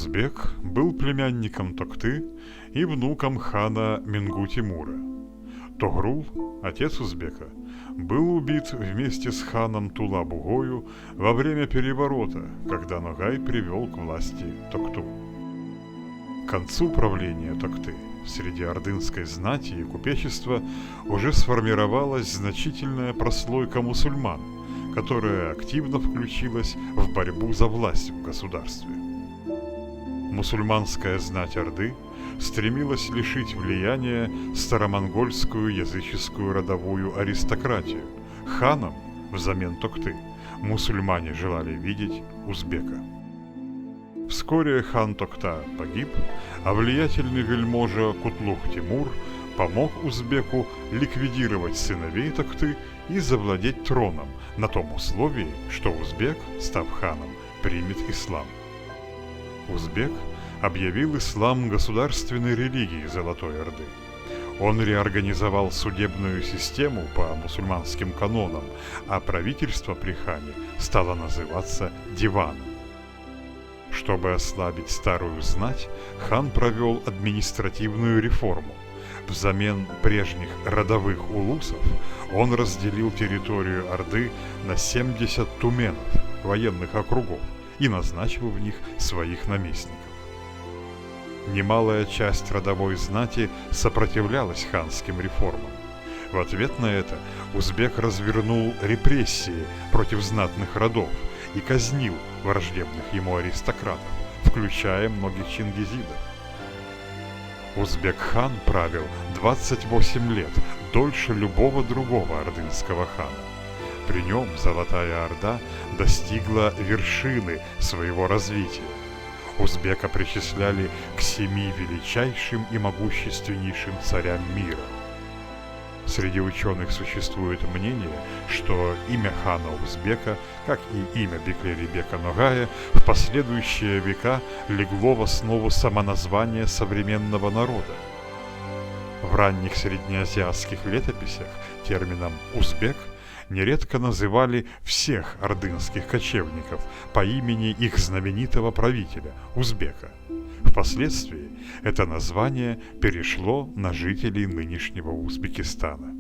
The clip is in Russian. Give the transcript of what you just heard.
Узбек был племянником Токты и внуком хана Менгу-Тимура. Тогрул, отец Узбека, был убит вместе с ханом Тула-Бугою во время переворота, когда Ногай привел к власти Токту. К концу правления Токты среди ордынской знати и купечества уже сформировалась значительная прослойка мусульман, которая активно включилась в борьбу за власть в государстве. Мусульманская знать Орды стремилась лишить влияния старомонгольскую языческую родовую аристократию. Ханом взамен Токты мусульмане желали видеть узбека. Вскоре хан Токта погиб, а влиятельный вельможа Кутлук-Тимур помог узбеку ликвидировать сыновей Токты и завладеть троном на том условии, что узбек, став ханом, примет ислам. Узбек объявил ислам государственной религией Золотой Орды. Он реорганизовал судебную систему по мусульманским канонам, а правительство при хане стало называться диваном. Чтобы ослабить старую знать, хан провел административную реформу. Взамен прежних родовых улусов он разделил территорию Орды на 70 туменов, военных округов, и назначил в них своих наместников. Немалая часть родовой знати сопротивлялась ханским реформам. В ответ на это узбек развернул репрессии против знатных родов и казнил враждебных ему аристократов, включая многих чингизидов. Узбек-хан правил 28 лет, дольше любого другого ордынского хана. При нем Золотая Орда достигла вершины своего развития. Узбека причисляли к 7 величайшим и могущественнейшим царям мира. Среди ученых существует мнение, что имя хана Узбека, как и имя Беклери-бека Ногая, в последующие века легло в основу самоназвания современного народа. В ранних среднеазиатских летописях термином «узбек» нередко называли всех ордынских кочевников по имени их знаменитого правителя – Узбека. Впоследствии это название перешло на жителей нынешнего Узбекистана.